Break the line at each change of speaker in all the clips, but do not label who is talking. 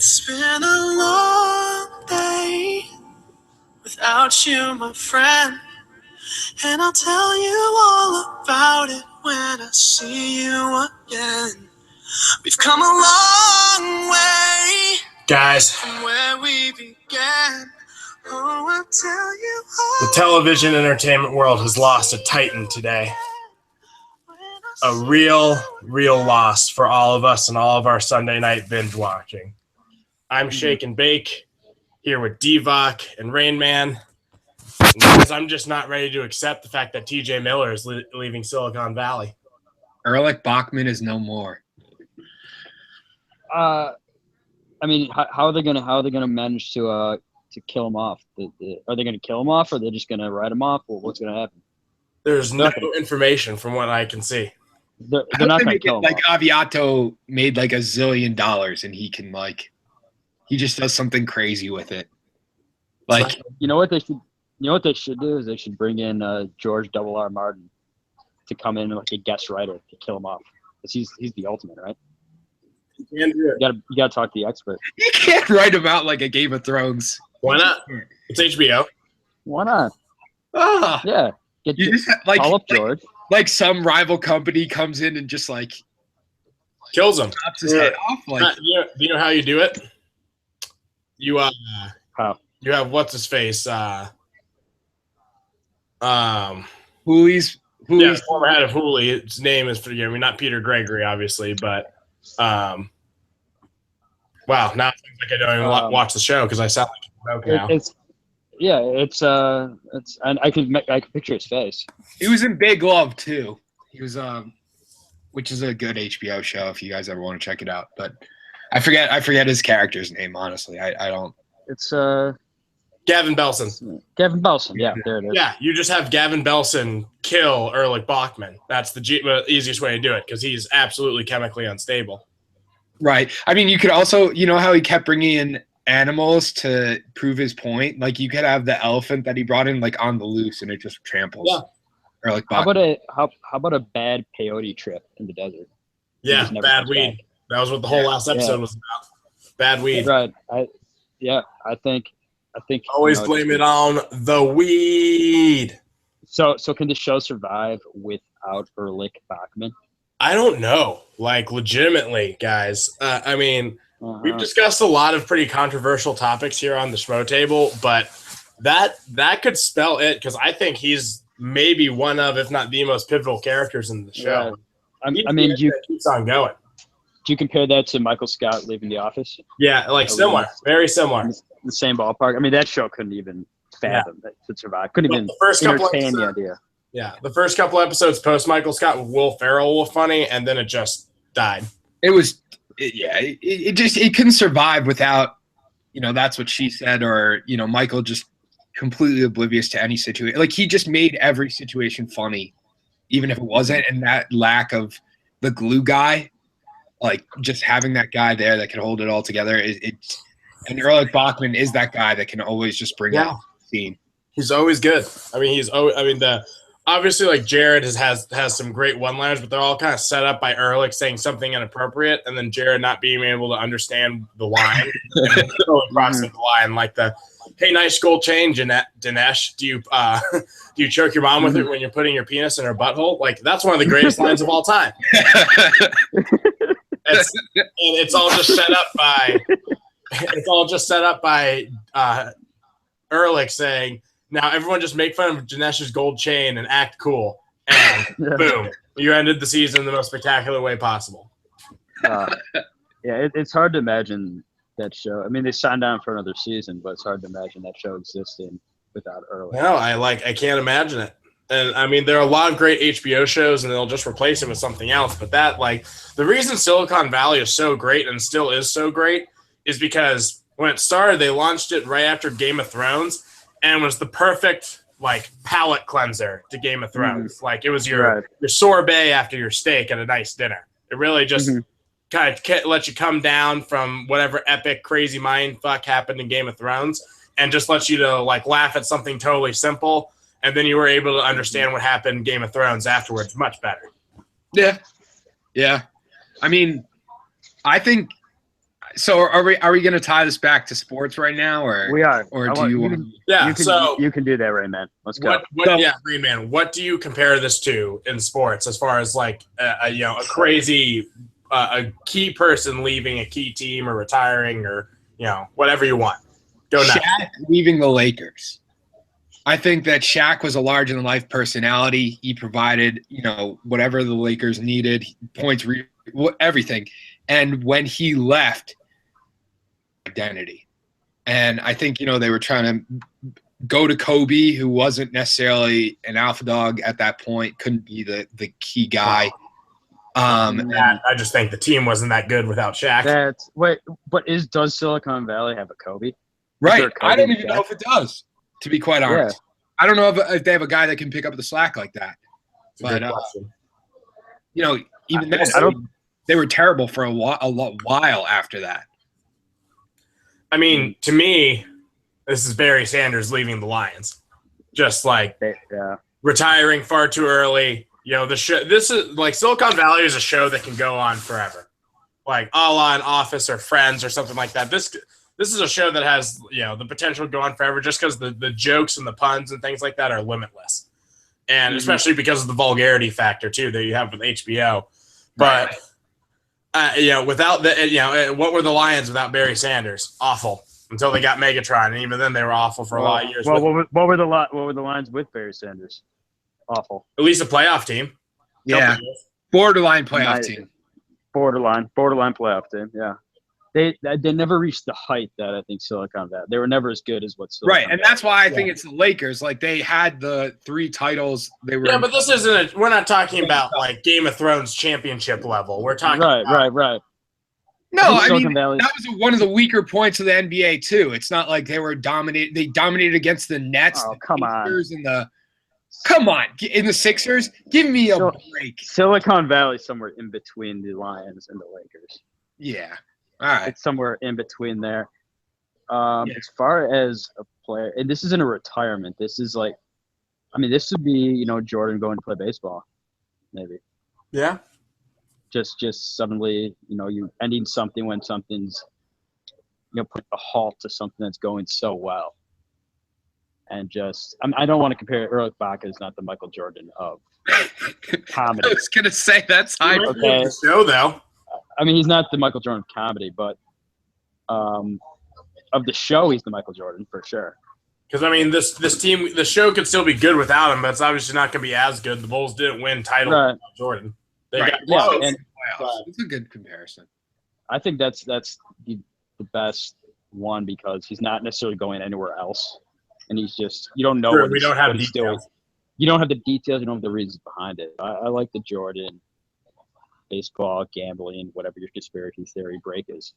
It's been a long day without you, my friend, and I'll tell you all about it when I see you again. We've come a long way, guys, from where we began. Oh, I'll tell you all. The television entertainment world has lost a titan today. A real loss for all of us and all of our Sunday night binge watching. I'm Shake and Bake here with Divock and Rain Man. And guys, I'm just not ready to accept the fact that TJ Miller is leaving Silicon Valley.
Erlich Bachman is no more.
I mean, how are they gonna manage to kill him off? Are they gonna kill him off, or are they just gonna write him off, or what's gonna happen?
There's no information from what I can see.
They're not gonna kill him
like
off.
Aviato made like $1 zillion, and he can he just does something crazy with it. Like,
you know what they should do is they should bring in George R. Martin to come in like a guest writer to kill him off, because he's the ultimate, right?
You can do it.
You gotta talk to the expert.
You can't write him out like a Game of Thrones.
Why not? It's HBO.
Why not?
Ah,
Yeah. Call up George.
Like some rival company comes in and just
kills him,
chops his head off.
Do you know how you do it? You
how?
You have what's his face?
Hooley's
former head of Hooley. His name is not Peter Gregory, obviously, but wow. Now it seems like I don't even watch the show because I sound like a now.
I can picture his face.
He was in Big Love too. He was which is a good HBO show if you guys ever want to check it out. But I forget his character's name, honestly. I don't.
It's
Gavin Belson.
Gavin Belson, yeah, there it is.
Yeah, you just have Gavin Belson kill Erlich Bachman. That's the easiest way to do it because he's absolutely chemically unstable.
Right. I mean, you could also, you know how he kept bringing in animals to prove his point? Like, you could have the elephant that he brought in, on the loose, and it just tramples.
Yeah.
Erlich
How
Bachman.
about a bad peyote trip in the desert?
Yeah, bad weed.
Back.
That was what the whole last episode was about. Bad weed.
Right. I think
always blame it on the weed.
So can the show survive without Erlich Bachman?
I don't know. Legitimately, guys. I mean, we've discussed a lot of pretty controversial topics here on the Schmotable, but that could spell it because I think he's maybe one of, if not the most pivotal characters in the show.
Yeah. I mean,
keeps on going.
Do you compare that to Michael Scott leaving The Office?
Yeah, similar, very similar.
The same ballpark. I mean, that show couldn't even fathom that to survive. Couldn't even entertain the idea.
Yeah, the first couple episodes post Michael Scott with Will Ferrell were funny, and then it just died.
It couldn't survive without, that's what she said, or, Michael just completely oblivious to any situation. He just made every situation funny, even if it wasn't, and that lack of the glue guy, just having that guy there that can hold it all together, and Erlich Bachman is that guy that can always just bring out the scene.
He's always good. I mean, obviously Jared has some great one-liners, but they're all kind of set up by Erlich saying something inappropriate, and then Jared not being able to understand the line and crossing the line, like the "Hey, nice gold chain, Dinesh. Do you choke your mom with it when you're putting your penis in her butthole?" That's one of the greatest lines of all time. It's all just set up by Erlich saying, "Now everyone just make fun of Dinesh's gold chain and act cool." And boom, you ended the season in the most spectacular way possible.
It's hard to imagine that show. I mean, they signed on for another season, but it's hard to imagine that show existing without Erlich.
No, I can't imagine it. And I mean, there are a lot of great HBO shows, and they'll just replace it with something else. But the reason Silicon Valley is so great and still is so great is because when it started, they launched it right after Game of Thrones, and it was the perfect palate cleanser to Game of Thrones. It was your sorbet after your steak at a nice dinner. It really just kind of lets you come down from whatever epic crazy mind fuck happened in Game of Thrones, and just lets you to laugh at something totally simple. And then you were able to understand what happened in Game of Thrones afterwards much better.
Yeah. I mean, I think So are we going to tie this back to sports right now, or
We are.
or do you want?
Yeah.
You can do that, Ray, man. Let's go.
Green Man, what do you compare this to in sports as far as like a crazy a key person leaving a key team or retiring or whatever you want? Go nuts.
Shaq leaving the Lakers. I think that Shaq was a larger-than-life personality. He provided, whatever the Lakers needed, points, everything. And when he left, identity. And I think, they were trying to go to Kobe, who wasn't necessarily an alpha dog at that point, couldn't be the key guy.
I just think the team wasn't that good without Shaq.
Does Silicon Valley have a Kobe?
Right. I don't even know if it does, to be quite honest. Yeah. I don't know if they have a guy that can pick up the slack like that. But, even then, they were terrible for a while after that.
I mean, to me, this is Barry Sanders leaving the Lions. Just like retiring far too early. The show. This is like Silicon Valley is a show that can go on forever, like a la an Office or Friends or something like that. This is a show that has the potential to go on forever, just because the jokes and the puns and things like that are limitless, and especially because of the vulgarity factor too that you have with HBO. But without what were the Lions without Barry Sanders? Awful until they got Megatron, and even then they were awful for a lot of years.
Well, what were the Lions with Barry Sanders? Awful.
At least a playoff team.
Yeah. Borderline playoff team.
Borderline playoff team. Yeah. They never reached the height that I think Silicon Valley. They were never as good as what Silicon
Valley. Right, and that's why I think it's the Lakers. Like they had the 3 titles. They were.
Yeah, but this isn't. We're not talking about like Game of Thrones championship level. We're talking.
Right.
No, I mean that was one of the weaker points of the NBA too. It's not like they were dominated. They dominated against the Nets,
the Pacers,
and the. Come on, in the Sixers, give me a break.
Silicon Valley somewhere in between the Lions and the Lakers.
Yeah, all right.
It's somewhere in between there. As far as a player, and this isn't a retirement. This is like, this would be Jordan going to play baseball, maybe.
Yeah.
Just suddenly, you ending something when something's, put a halt to something that's going so well. And I don't want to compare Ehrlich Baca is not the Michael Jordan of comedy.
I was gonna say that's high.
Okay. The show though.
He's not the Michael Jordan of comedy, but of the show, he's the Michael Jordan for sure.
Because this team, the show could still be good without him, but it's obviously not going to be as good. The Bulls didn't win titles without Jordan. They got close.
And it's a good comparison.
I think that's the best one because he's not necessarily going anywhere else. And he's just, you don't know.
Sure, we don't have details.
You don't have the details. You don't have the reasons behind it. I like the Jordan baseball, gambling, whatever your conspiracy theory break is.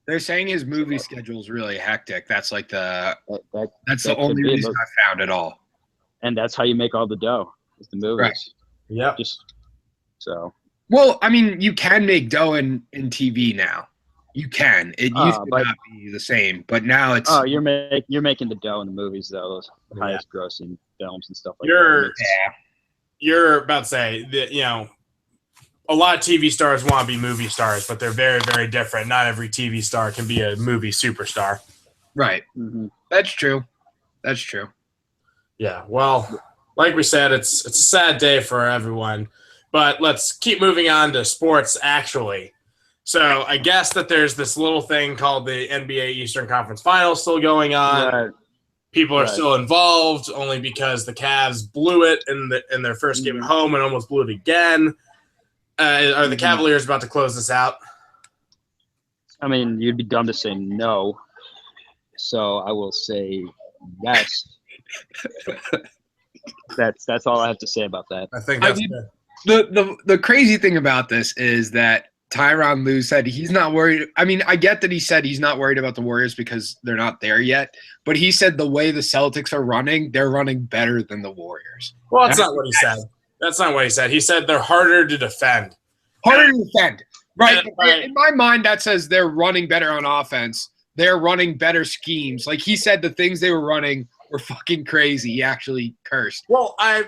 They're saying his movie schedule is really hectic. That's like that's the only reason I found it all.
And that's how you make all the dough is the movies.
Right. Yeah.
Well,
you can make dough in TV now. You can. It used to not be the same, but now it's.
Oh, you're making the dough in the movies though. Those highest grossing films and stuff like that.
You're about to say that a lot of TV stars want to be movie stars, but they're very, very different. Not every TV star can be a movie superstar.
Right. Mm-hmm. That's true.
Yeah. Well, like we said, it's a sad day for everyone, but let's keep moving on to sports actually. So I guess that there's this little thing called the NBA Eastern Conference Finals still going on.
Right.
People are still involved only because the Cavs blew it in their first game at home and almost blew it again. Are the Cavaliers about to close this out?
You'd be dumb to say no. So I will say yes. That's all I have to say about that.
I think that's good.
The crazy thing about this is that Tyronn Lue said he's not worried. I get that he said he's not worried about the Warriors because they're not there yet. But he said the way the Celtics are running, they're running better than the Warriors.
Well, that's not what he said. That's not what he said. He said they're harder to defend.
Harder to defend. Right. In my mind, that says they're running better on offense. They're running better schemes. Like he said the things they were running were fucking crazy. He actually cursed.
Well, I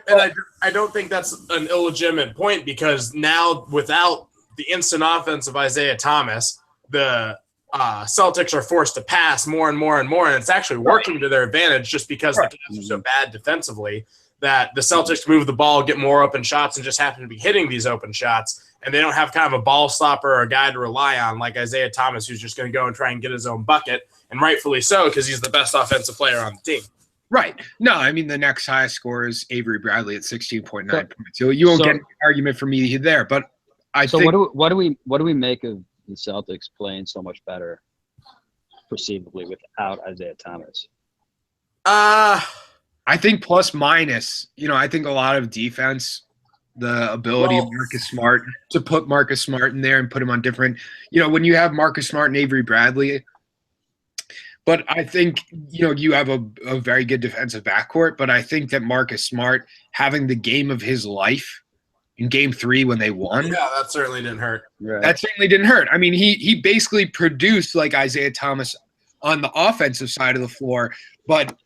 don't think that's an illegitimate point because now without the instant offense of Isaiah Thomas the Celtics are forced to pass more and more and more, and it's actually working to their advantage just because the Cavs are so bad defensively that the Celtics move the ball, get more open shots, and just happen to be hitting these open shots, and they don't have kind of a ball stopper or a guy to rely on like Isaiah Thomas, who's just going to go and try and get his own bucket, and rightfully so because he's the best offensive player on the team.
Right. No, I mean, the next highest score is Avery Bradley at 16.9 points. So you won't get an argument from me there, but I think –
what do we make of the Celtics playing so much better perceivably without Isaiah Thomas?
I think plus minus, I think a lot of defense, the ability of Marcus Smart to put Marcus Smart in there and put him on different, when you have Marcus Smart and Avery Bradley, but I think, you have a very good defensive backcourt, but I think that Marcus Smart having the game of his life in game 3 when they won.
Yeah, that certainly didn't hurt.
Right.
That certainly didn't hurt. I mean, he basically produced like Isaiah Thomas on the offensive side of the floor, but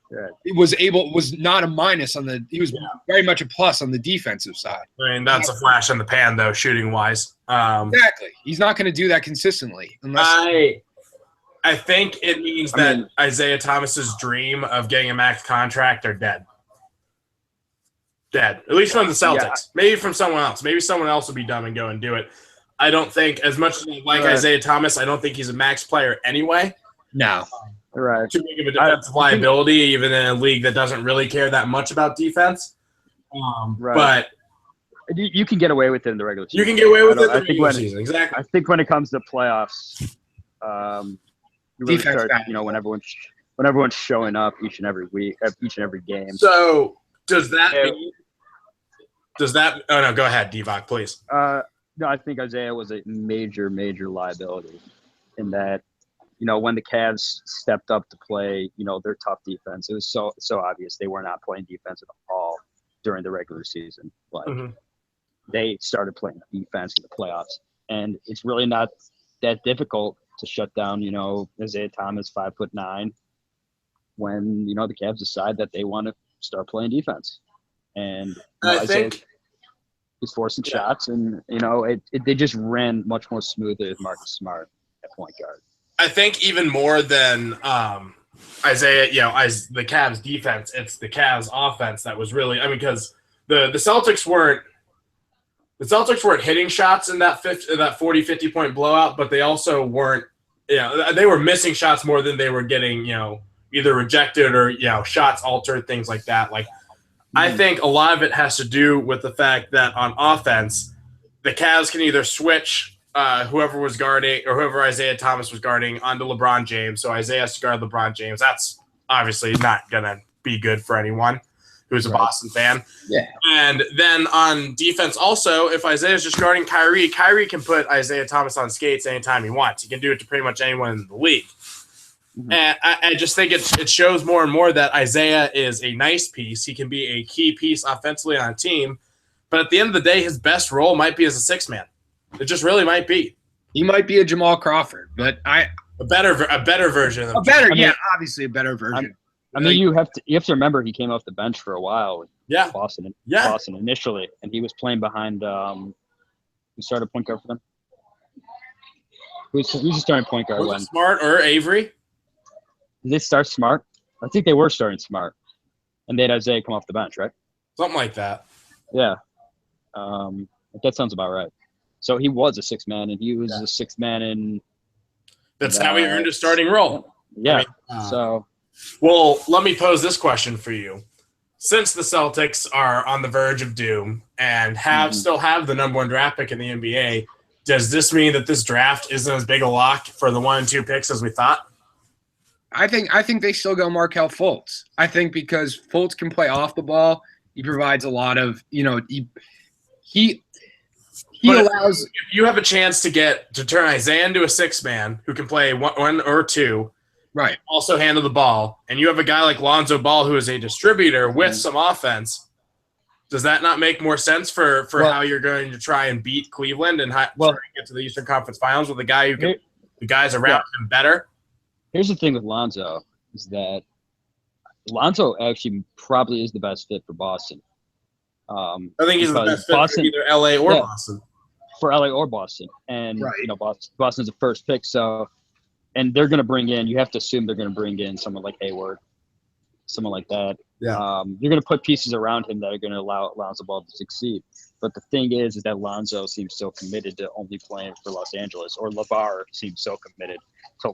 it was not a minus on the – he was very much a plus on the defensive side.
I mean, that's a flash in the pan, though, shooting-wise.
Exactly. He's not going to do that consistently.
I think it means that Isaiah Thomas's dream of getting a max contract are dead. Dead. At least from the Celtics. Yeah. Maybe from someone else. Maybe someone else will be dumb and go and do it. I don't think, as much as I like Isaiah Thomas, I don't think he's a max player anyway.
No.
Right.
Too big of a defensive liability, even in a league that doesn't really care that much about defense. But
you can get away with it in the regular season.
You can get away with it in the regular season. Exactly.
I think when it comes to playoffs, you really start, when everyone's showing up each and every week, each and every game.
So does that mean? Does that? Oh no, go ahead, Divock, please.
No, I think Isaiah was a major liability in that. When the Cavs stepped up to play, their tough defense, it was so obvious they were not playing defense at all during the regular season. Like they started playing defense in the playoffs, and it's really not that difficult to shut down, Isaiah Thomas, 5'9", when the Cavs decide that they want to start playing defense, and
I think
he's forcing shots, and they just ran much more smoothly with Marcus Smart at point guard.
I think even more than Isaiah, the Cavs defense, it's the Cavs offense that was really. I mean, because the Celtics weren't hitting shots in that 40-50 point blowout, but they also weren't. They were missing shots more than they were getting. Either rejected or shots altered, things like that. Like I think a lot of it has to do with the fact that on offense, the Cavs can either switch. Whoever was guarding or whoever Isaiah Thomas was guarding onto LeBron James. So Isaiah has to guard LeBron James. That's obviously not going to be good for anyone who's a Boston fan. Yeah. And then on defense also, if Isaiah's just guarding Kyrie can put Isaiah Thomas on skates anytime he wants. He can do it to pretty much anyone in the league. And I just think it shows more and more that Isaiah is a nice piece. He can be a key piece offensively on a team. But at the end of the day, his best role might be as a sixth man. It just really might be.
He might be a Jamal Crawford, but a
better version of
obviously a better version.
You have to remember he came off the bench for a while with Boston initially, and he was playing behind who started point guard for them. Who's the starting point guard?
Was it Smart or Avery?
Did they start Smart? I think they were starting Smart, and they had Isaiah come off the bench, right?
Something like that.
Yeah, that sounds about right. So he was a sixth man, and he was a sixth man in.
That's how he earned a starting role.
Yeah.
Well, let me pose this question for you: since the Celtics are on the verge of doom and still have the number 1 draft pick in the NBA, does this mean that this draft isn't as big a lock for the 1 and 2 picks as we thought?
I think they still go Markelle Fultz. I think because Fultz can play off the ball, he provides a lot of He allows.
If you have a chance to turn Isaiah into a sixth man who can play 1 or 2,
right?
Also handle the ball, and you have a guy like Lonzo Ball who is a distributor with some offense. Does that not make more sense for how you're going to try and beat Cleveland and try and get to the Eastern Conference Finals with a guy the guys around him better?
Here's the thing with Lonzo is that Lonzo actually probably is the best fit for Boston.
I think he's the best fit for either LA or Boston.
for LA or Boston. And,
Right.
Boston's the first pick. So, and they're going to bring in, you have to assume they're going to bring in someone like Hayward, someone like that.
Yeah.
You're going to put pieces around him that are going to allow Lonzo Ball to succeed. But the thing is that Lonzo seems so committed to only playing for Los Angeles, or LeVar seems so committed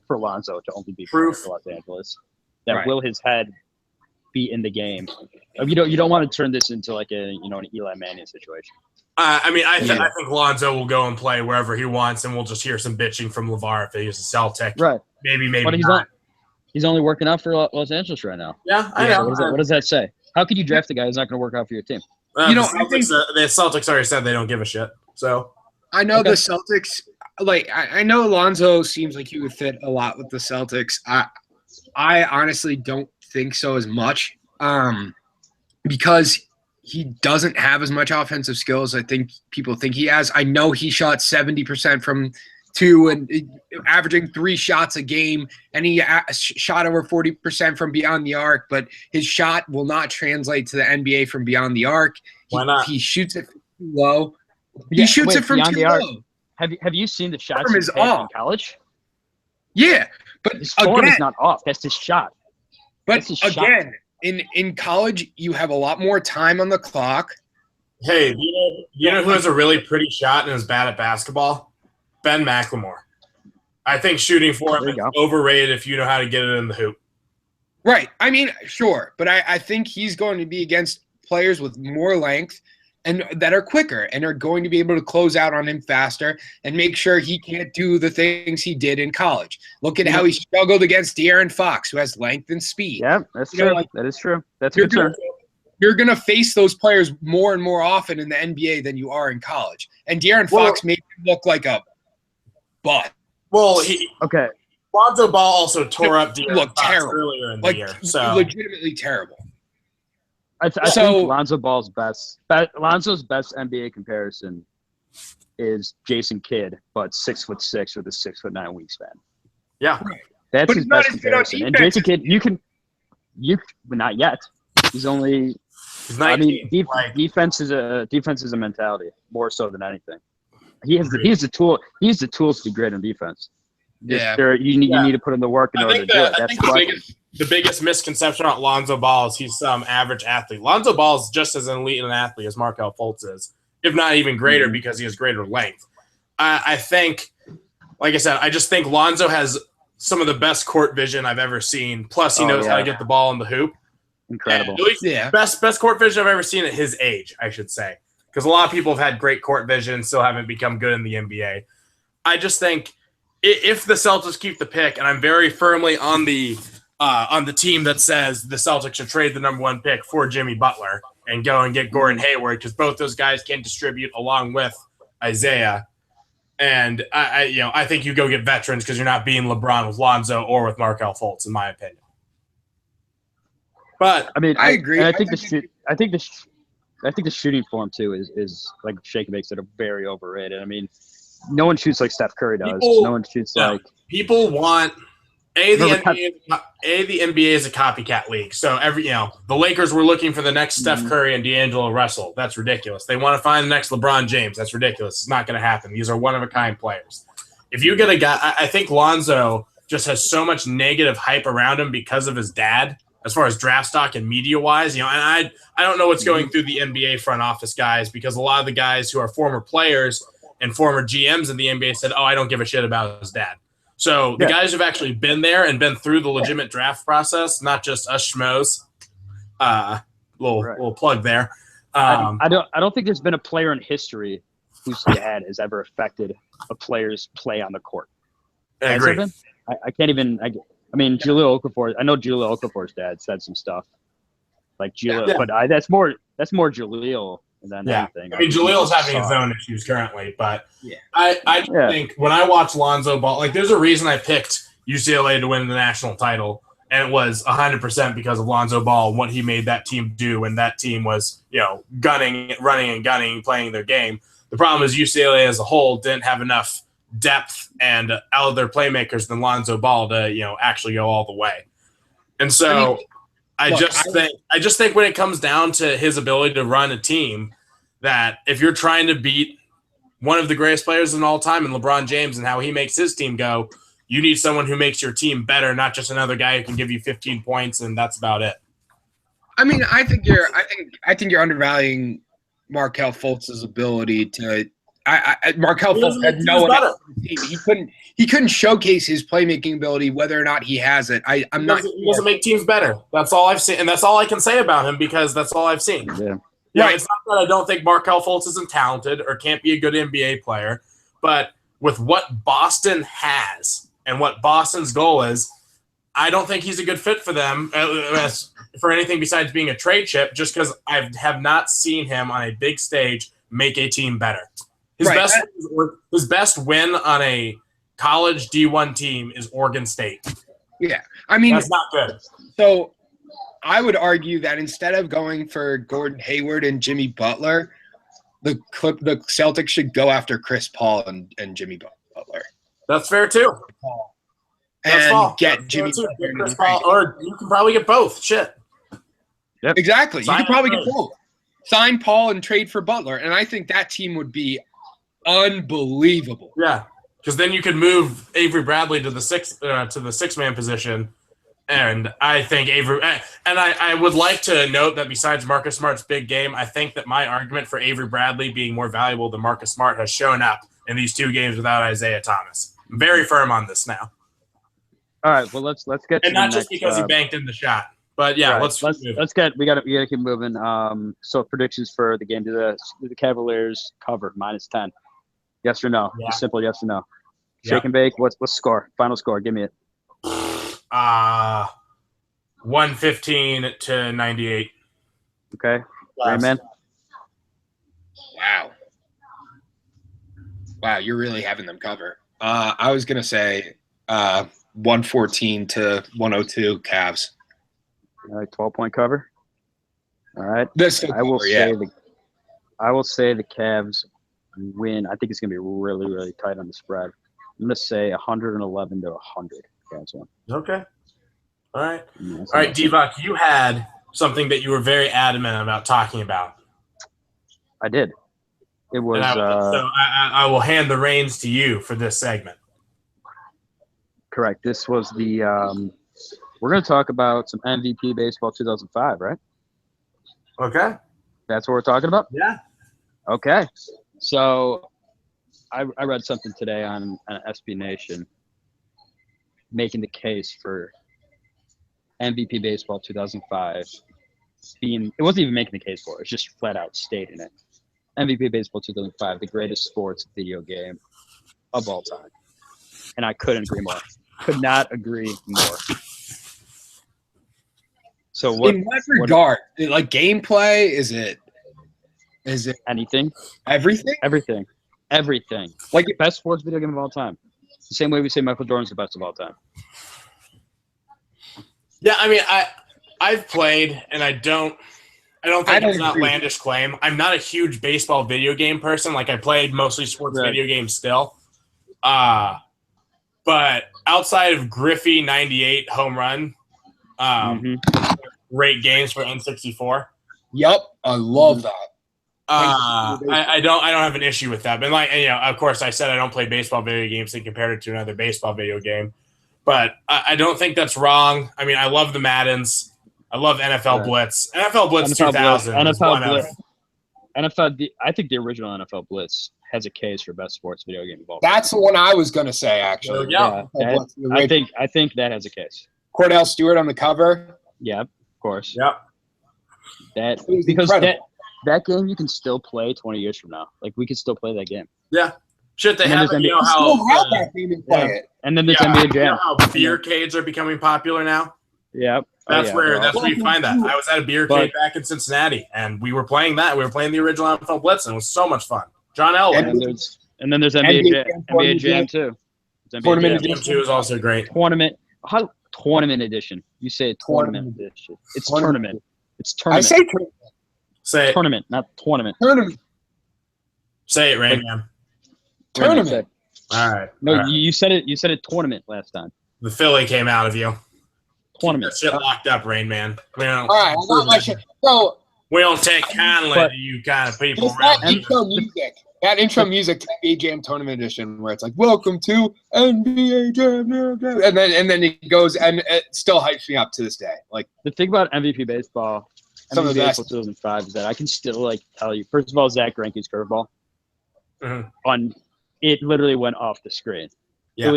for Lonzo to only be playing for Los Angeles, that will his head be in the game? You don't want to turn this into like an Eli Manning situation.
I think Lonzo will go and play wherever he wants, and we'll just hear some bitching from LeVar if he's a Celtic.
Right.
Maybe
But
not.
He's only working out for Los Angeles right now.
Yeah, I know.
What does that say? How could you draft a guy who's not going to work out for your team?
The Celtics already said they don't give a shit. So
I know the Celtics. Like I know Alonzo seems like he would fit a lot with the Celtics. I honestly don't think so as much, because he doesn't have as much offensive skills I think people think he has. I know he shot 70% from two and averaging 3 shots a game, and he shot over 40% from beyond the arc, but his shot will not translate to the NBA from beyond the arc.
Why not?
He shoots it too low. He shoots it from too low.
Have you seen the shots
From his
he hit in
off.
college?
Yeah, but
His form
again,
is not off. That's his shot.
but
his shot.
again, in college, you have a lot more time on the clock.
Hey, you know who has a really pretty shot and is bad at basketball? Ben McLemore. I think shooting for him is overrated if you know how to get it in the hoop.
Right. I mean, sure, but I think he's going to be against players with more length and that are quicker and are going to be able to close out on him faster and make sure he can't do the things he did in college. Look at how he struggled against De'Aaron Fox, who has length and speed.
Yeah, that's true. That is true. That's a concern.
You're going to face those players more and more often in the NBA than you are in college. And De'Aaron Fox made him look like a butt.
Well, Lonzo Ball also tore up De'Aaron Fox earlier in the year. So
legitimately terrible.
I think Lonzo's best NBA comparison is Jason Kidd, but 6'6" with a 6'9" wingspan.
Yeah,
that's his best comparison. And Jason Kidd, but not yet. He's 19. I mean, defense is a mentality more so than anything. He has the tool. He has the tools to be great on defense. You need to put in the work in order to do it. That's
the biggest misconception about Lonzo Ball is he's some average athlete. Lonzo Ball is just as elite an athlete as Markelle Fultz is, if not even greater, because he has greater length. I think, like I said, I just think Lonzo has some of the best court vision I've ever seen. Plus, he knows how to get the ball in the hoop.
Incredible.
Best court vision I've ever seen at his age, I should say. Because a lot of people have had great court vision and still haven't become good in the NBA. I just think if the Celtics keep the pick, and I'm very firmly on the team that says the Celtics should trade the number 1 pick for Jimmy Butler and go and get Gordon Hayward, because both those guys can distribute along with Isaiah. And I think you go get veterans because you're not being LeBron with Lonzo or with Markelle Fultz, in my opinion. But
I mean, I agree.
I think the shooting form too is like Shake makes it very overrated. I mean, no one shoots like Steph Curry does. No one shoots like
people want. The NBA is a copycat league. So the Lakers were looking for the next Steph Curry and D'Angelo Russell. That's ridiculous. They want to find the next LeBron James. That's ridiculous. It's not going to happen. These are one-of-a-kind players. If you get a guy, I think Lonzo just has so much negative hype around him because of his dad, as far as draft stock and media-wise. And I don't know what's going through the NBA front office guys, because a lot of the guys who are former players and former GMs in the NBA said, I don't give a shit about his dad. So the guys who've actually been there and been through the legitimate draft process, not just us schmoes. Little plug there.
I don't think there's been a player in history whose dad has ever affected a player's play on the court.
I agree.
I can't even. I mean, Jahlil Okafor. I know Jahlil Okafor's dad said some stuff like Jahlil, but that's more Jahlil than anything.
I mean, Jalil's having his own issues currently, but I think when I watch Lonzo Ball, like, there's a reason I picked UCLA to win the national title, and it was 100% because of Lonzo Ball and what he made that team do, and that team was, running and gunning, playing their game. The problem is UCLA as a whole didn't have enough depth and out of their playmakers than Lonzo Ball to, actually go all the way. And so I just think when it comes down to his ability to run a team, that if you're trying to beat one of the greatest players in all time in LeBron James and how he makes his team go, you need someone who makes your team better, not just another guy who can give you 15 points and that's about it.
I mean, I think you're undervaluing Markelle Fultz's ability to. Markelle Fultz had no one else on the team. He couldn't showcase his playmaking ability, whether or not he has it. He
doesn't make teams better. That's all I've seen, and that's all I can say about him because that's all I've seen. Yeah, It's not that I don't think Markelle Fultz isn't talented or can't be a good NBA player, but with what Boston has and what Boston's goal is, I don't think he's a good fit for them for anything besides being a trade chip, just because I have not seen him on a big stage make a team better. His best win on a college D1 team is Oregon State.
Yeah, I mean,
that's not good.
So I would argue that instead of going for Gordon Hayward and Jimmy Butler, the Celtics should go after Chris Paul and Jimmy Butler.
That's fair too.
Get Jimmy Butler
get Chris Paul, or you can probably get both. Shit.
Yep. Exactly. You could probably get both. Sign Paul and trade for Butler, and I think that team would be unbelievable.
Yeah, because then you could move Avery Bradley to the six-man position, and I think Avery. And I would like to note that besides Marcus Smart's big game, I think that my argument for Avery Bradley being more valuable than Marcus Smart has shown up in these 2 games without Isaiah Thomas. I'm very firm on this now.
All right, well let's get.
And not just because he banked in the shot. But yeah,
right, we gotta keep moving. So predictions for the game: do the Cavaliers cover -10? Yes or no?
Yeah.
Just simple yes or no. Shake and bake. What's score? Final score? Give me it.
115-98.
Okay, Rain Man.
Wow, you're really having them cover. I was gonna say 114-102 Cavs.
All right, 12-point cover. All right.
I will
say the Cavs win. I think it's going to be really, really tight on the spread. I'm going to say 111 to 100. Cavs win.
Okay. All right. All right, Divock, you had something that you were very adamant about talking about.
I did. It was.
So I will hand the reins to you for this segment.
Correct. This was the. We're going to talk about some MVP baseball 2005, right?
Okay.
That's what we're talking about?
Yeah.
Okay. So I read something today on SB Nation making the case for MVP baseball 2005 being – it wasn't even making the case for it. It's just flat out stating it. MVP baseball 2005, the greatest sports video game of all time. And I couldn't agree more. Could not agree more. So
in what regard? Like gameplay? Is it
anything?
Everything?
Everything. Like the best sports video game of all time. The same way we say Michael Jordan's the best of all time.
Yeah, I mean, I've played, and I don't think it's an outlandish claim. I'm not a huge baseball video game person. Like I played mostly sports video games still. But outside of Griffey 98 home run, great games for N64.
Yep, I love that.
I don't have an issue with that. But of course, I said I don't play baseball video games and compared it to another baseball video game. But I don't think that's wrong. I mean, I love the Maddens. I love NFL Blitz. NFL Blitz 2000.
I think the original NFL Blitz has a case for best sports video game of all
time. That's the one I was going to say, actually.
I think that has a case.
Cordell Stewart on the cover.
Yeah, of course.
Yep.
That game you can still play 20 years from now. Like we can still play that game.
Yeah. Shit, they have it. You know how
that game and play it.
And then there's NBA Jam.
You know how beer cades are becoming popular now?
Yep.
That's where you find that. I was at a beer cade back in Cincinnati, and we were playing that. We were playing the original NFL Blitz, and it was so much fun. John Elway.
And then there's NBA Jam too.
Tournament Jam 2 is also great.
Tournament edition. You say tournament edition. It's tournament. It's tournament.
I say tournament.
Say
tournament, not tournament.
Tournament.
Say it, Rain Man.
Tournament.
All right.
No, you said it. You said it tournament last time.
The Philly came out of you.
Tournament.
Keep that shit locked up, Rain Man.
All right, I got my shit. So
we don't take kindly to you kind of people.
It's not intro music. That intro music to NBA Jam Tournament Edition, where it's like, "Welcome to NBA Jam," and then it goes, and it still hypes me up to this day. Like
the thing about MVP baseball,
some of the best.
2005 is that I can still like tell you. First of all, Zach Greinke's curveball, it literally went off the screen.
Yeah.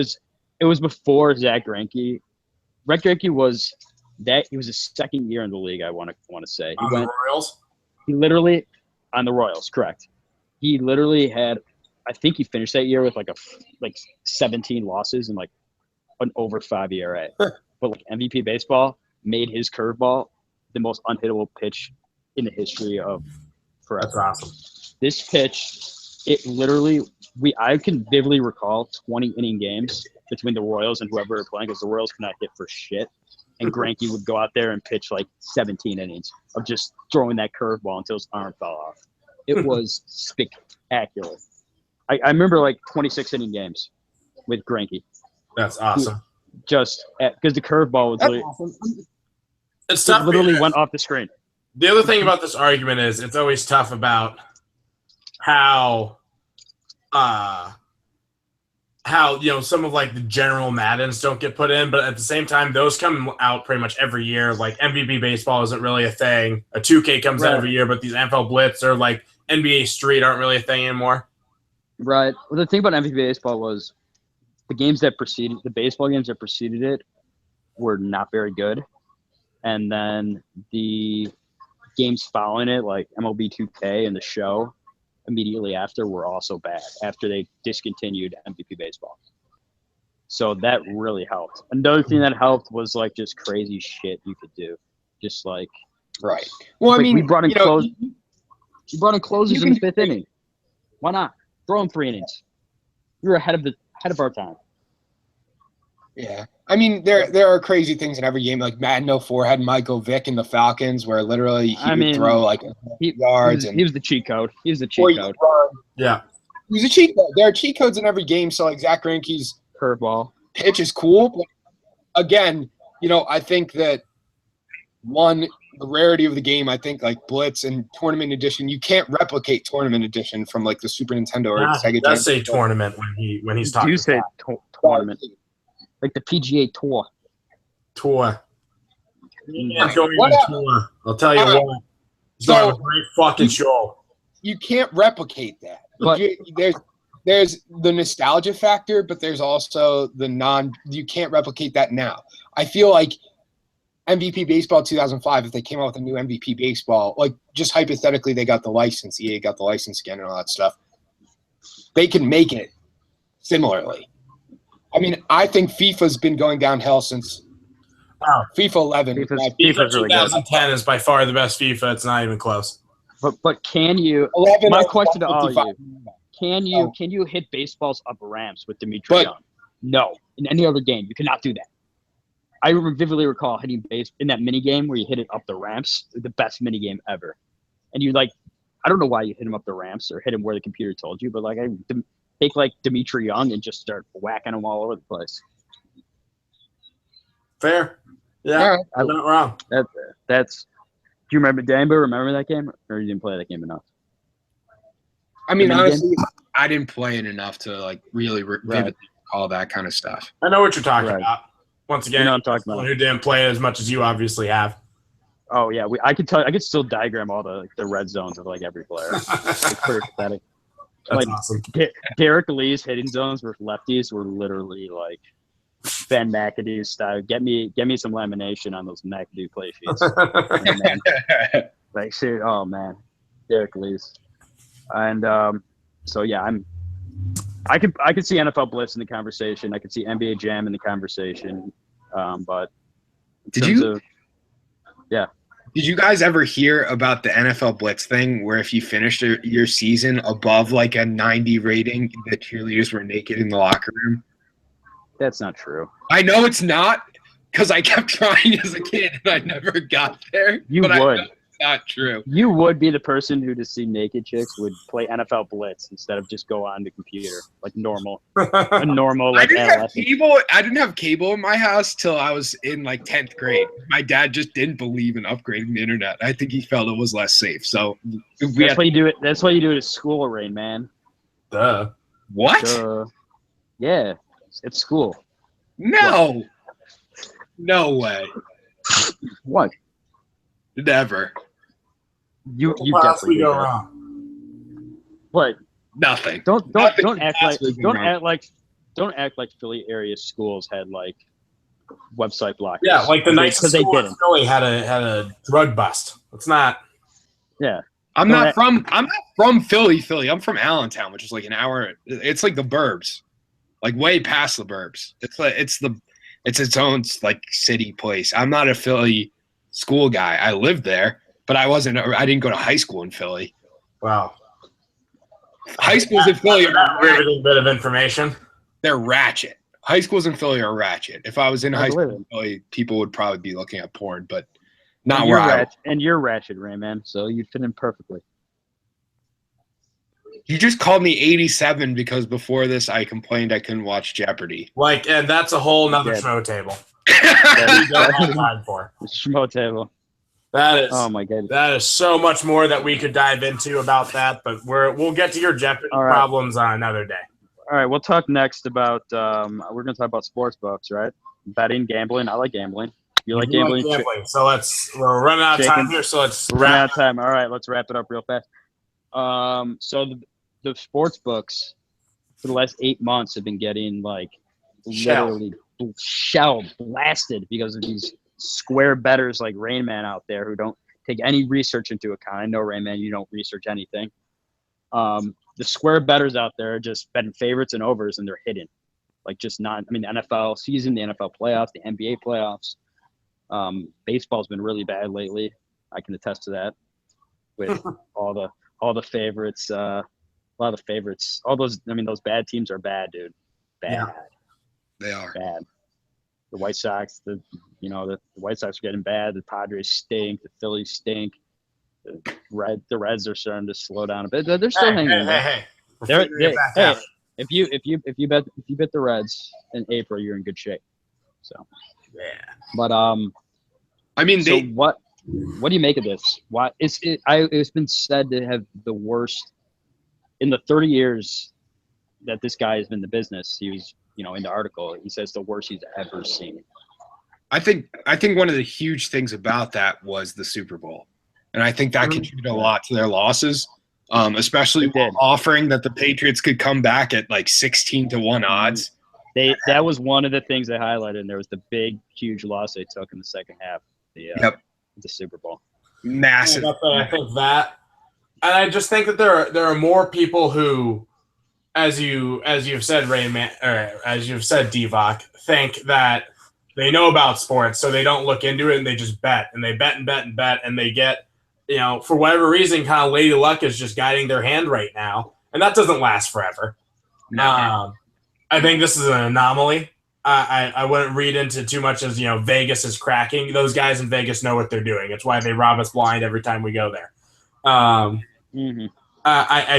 It was before Zach Greinke. Zach Greinke was his second year in the league. I want to say
the Royals.
He literally on the Royals, correct. He literally had, I think he finished that year with like 17 losses and like an over 5 ERA. But like MVP baseball made his curveball the most unhittable pitch in the history of forever.
That's awesome.
This pitch, it literally, I can vividly recall 20-inning games between the Royals and whoever were playing because the Royals could not hit for shit. And Greinke would go out there and pitch like 17 innings of just throwing that curveball until his arm fell off. It was spectacular. I remember like 26-inning games with Greinke.
That's awesome.
Just because the curveball was literally,
Awesome.
It's tough.
it literally went off the screen.
The other thing about this argument is it's always tough about how some of like the general Maddens don't get put in, but at the same time, those come out pretty much every year. Like MVP baseball isn't really a thing. A 2K comes out every year, but these NFL Blitz or like NBA Street aren't really a thing anymore.
Right. Well, the thing about MVP baseball was the baseball games that preceded it were not very good. And then the games following it, like MLB 2K and the show, immediately after were also bad after they discontinued MVP baseball. So that really helped. Another thing that helped was like just crazy shit you could do. Just like
Right. Well,
like
I mean,
we brought in closers in the 5th
can-
inning. Why not? Throw in 3 innings. You're ahead of our time.
Yeah. I mean, there are crazy things in every game. Like Madden 04 had Michael Vick in the Falcons, where literally he would throw like yards.
He was the cheat code. He was the cheat code.
Yeah.
He was a cheat code. There are cheat codes in every game. So like Zach Greinke's
Curveball.
pitch is cool. But again, I think that the rarity of the game, I think like Blitz and Tournament Edition, you can't replicate Tournament Edition from like the Super Nintendo or Sega.
He does say tournament when he's talking.
You say tournament. Like the PGA Tour.
Tour. Yeah, tour. I'll tell you what. It's a great fucking show.
You can't replicate that.
But
there's the nostalgia factor, but there's also you can't replicate that now. I feel like MVP Baseball 2005, if they came out with a new MVP Baseball, like just hypothetically they got the license, EA got the license again and all that stuff, they can make it similarly. I mean, I think FIFA's been going downhill since FIFA 11.
FIFA 2010 is by far the best FIFA. It's not even close.
But can you?
11
my question to all of
55.
you: Can you hit baseballs up ramps with Dimitri Young? No, in any other game you cannot do that. I vividly recall hitting base in that mini game where you hit it up the ramps, the best mini game ever. And you like, I don't know why you hit him up the ramps or hit him where the computer told you, but like take like Dimitri Young and just start whacking him all over the place.
Fair. Yeah, I'm not wrong.
That's. Do you remember? Did anybody remember that game, or you didn't play that game enough?
I mean, honestly, I didn't play it enough to like really vividly recall that kind of stuff.
I know what you're talking about. Once again,
I'm talking about
who didn't play it as much as you obviously have.
Oh yeah, I could still diagram all the red zones of like every player. It's pretty pathetic.
That's
like,
awesome.
Derek Lee's hitting zones with lefties were literally like Ben McAdoo style. Get me some lamination on those McAdoo play sheets. Like shit. Oh man, Derek Lee's. And so yeah, I could see NFL Blitz in the conversation. I could see NBA Jam in the conversation. But
Did you guys ever hear about the NFL Blitz thing where if you finished your season above like a 90 rating, the cheerleaders were naked in the locker room?
That's not true.
I know it's not because I kept trying as a kid and I never got there.
You
but
would.
I know it's not true.
You would be the person who to see naked chicks would play NFL Blitz instead of just go on the computer like normal. A normal like adolescent.
I didn't have cable in my house till I was in like 10th grade. My dad just didn't believe in upgrading the internet. I think he felt it was less safe. So
That's why you do it. That's why you do it at school, Rain Man.
Duh.
What?
Yeah, it's school.
No. No way.
What?
Never.
You
What else
definitely
we
did
go
that.
wrong?
What?
Nothing.
Don't
Nothing
don't
could
act like
possibly go
don't
wrong.
act like Philly area schools had like website blockers.
Yeah, like the nicest
because they
school in
didn't.
Philly had a drug bust. It's not.
Yeah.
I'm
Don't
not
act-
from Philly. I'm from Allentown, which is like an hour. It's like the burbs, like way past the burbs. It's its own like city place. I'm not a Philly school guy. I lived there, but I didn't go to high school in Philly.
Wow.
High schools in Philly are
Riveting bit of information.
they're ratchet. High schools in Philly are ratchet. If I was in
I
high
believe
school in Philly, people would probably be looking at porn, but
And
not
you're
where I.
ratchet, and you're ratchet, Rayman. So you fit in perfectly.
You just called me 87 because before this I complained I couldn't watch Jeopardy.
Like, and that's a whole nother
Yeah.
show table.
That
We don't have time for.
Schmotable.
That is.
Oh my god.
That is so much more that we could dive into about that, but we'll get to your Jeopardy
All right.
problems on another day.
All right, we'll talk next about we're going to talk about sports books, right? Betting, gambling. I like gambling. You like
You
gambling?
So we're running out of time
Shaking.
here, so let's
We're running
wrap.
out of time. All right, let's wrap it up real fast. So the sports books for the last 8 months have been getting like literally shelled, blasted because of these square bettors like Rain Man out there who don't take any research into account. I know, Rain Man, you don't research anything. The square bettors out there are just betting favorites and overs, and they're hidden. Like just not. I mean, the NFL season, the NFL playoffs, the NBA playoffs. Baseball's been really bad lately. I can attest to that. With all the favorites, a lot of the favorites. All those. I mean, those bad teams are bad, dude. Bad.
Yeah.
They are.
Bad. The White Sox, the White Sox are getting bad. The Padres stink. The Phillies stink. The Reds are starting to slow down a bit. They're still hanging in there.
Hey. We're figuring it back
Hey,
out.
if you bet the Reds in April, you're in good shape. So,
Yeah.
but
I mean,
so what do you make of this? Why it's been said to have the worst in the 30 years that this guy has been in the business. He was, in the article, he says the worst he's ever seen.
I think one of the huge things about that was the Super Bowl, and I think that contributed a lot to their losses, especially while offering that the Patriots could come back at like 16-1 odds.
That was one of the things they highlighted, and there was the big, huge loss they took in the second half. The Super Bowl.
Massive.
I think that, and I just think that there are more people who, as you've said, Rayman, or as you've said, Divock, think that they know about sports, so they don't look into it and they just bet, and they bet and bet and bet, and they get, for whatever reason, kind of Lady Luck is just guiding their hand right now, and that doesn't last forever.
No.
I think this is an anomaly. I wouldn't read into too much as Vegas is cracking. Those guys in Vegas know what they're doing. It's why they rob us blind every time we go there. I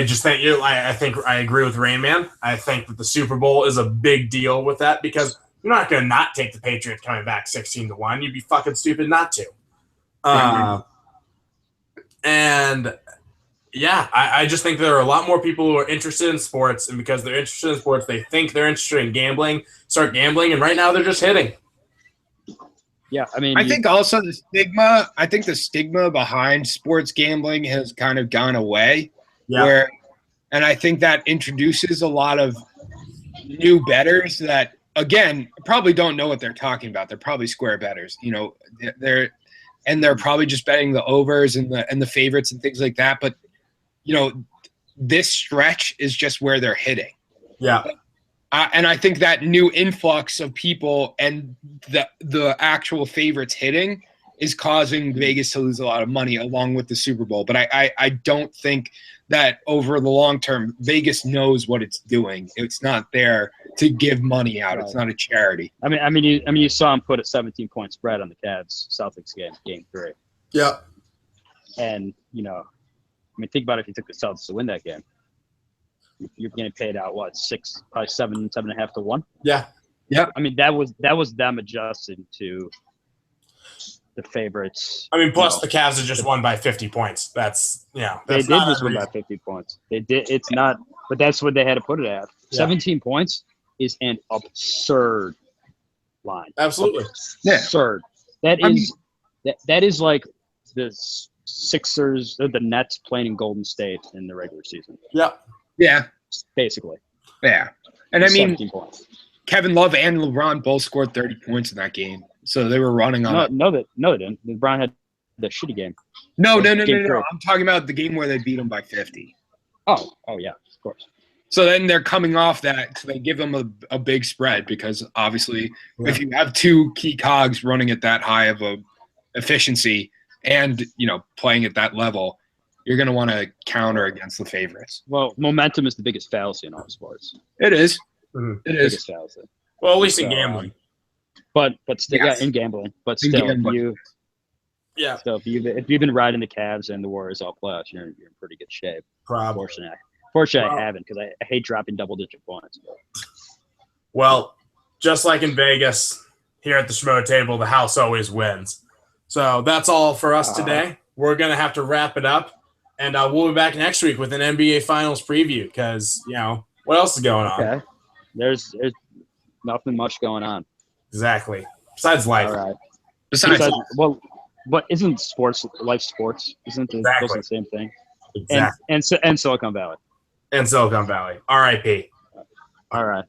just think I think I agree with Rain Man. I think that the Super Bowl is a big deal with that because you're not going to not take the Patriots coming back 16-1. You'd be fucking stupid not to. And yeah, I just think there are a lot more people who are interested in sports, and because they're interested in sports, they think they're interested in gambling, start gambling, and right now they're just hitting.
Yeah, I mean,
I think also the stigma behind sports gambling has kind of gone away.
Yeah.
And I think that introduces a lot of new bettors that, again, probably don't know what they're talking about. They're probably square bettors, they're probably just betting the overs and the favorites and things like that. But this stretch is just where they're hitting.
Yeah.
And I think that new influx of people and the actual favorites hitting is causing Vegas to lose a lot of money along with the Super Bowl. But I don't think that over the long term, Vegas knows what it's doing. It's not there to give money out. Right. It's not a charity.
I mean, you saw him put a 17-point spread on the Cavs Celtics game 3.
Yeah.
And think about if you took the Celtics to win that game. You're getting paid out what, 6, probably 7.5 to 1.
Yeah.
Yeah.
I mean, that was them adjusting to the favorites.
I mean, plus the Cavs have just won by 50 points. That's
They did just win by 50 points. They did. It's not, but that's what they had to put it at. 17 points is an absurd line.
Absolutely.
Absurd. That is like the Sixers or the Nets playing in Golden State in the regular season.
Yeah.
Basically.
Yeah. And I mean,
17 points.
Kevin Love and LeBron both scored 30 points in that game. So they were running on
No, they didn't. LeBron had the shitty game.
No. I'm talking about the game where they beat them by 50.
Oh, yeah, of course.
So then they're coming off that, so they give them a big spread because obviously if you have two key cogs running at that high of a efficiency and, playing at that level, you're going to want to counter against the favorites.
Well, momentum is the biggest fallacy in all sports.
It is.
Mm-hmm.
It is.
Biggest fallacy.
Well, at least in gambling.
But still, in gambling. But still, if you've been riding the Cavs and the Warriors all playoffs, you're in pretty good shape.
Probably.
Fortunately, I haven't because I hate dropping double-digit points.
Well, just like in Vegas, here at the Schmotable, the house always wins. So that's all for us today. We're going to have to wrap it up, and we'll be back next week with an NBA Finals preview because, what else is going on?
Okay. There's nothing much going on.
Exactly. Besides life.
All right.
Besides
but isn't sports life sports? Isn't those the same thing?
Exactly.
And Silicon Valley.
And Silicon Valley. R.I.P.
All right.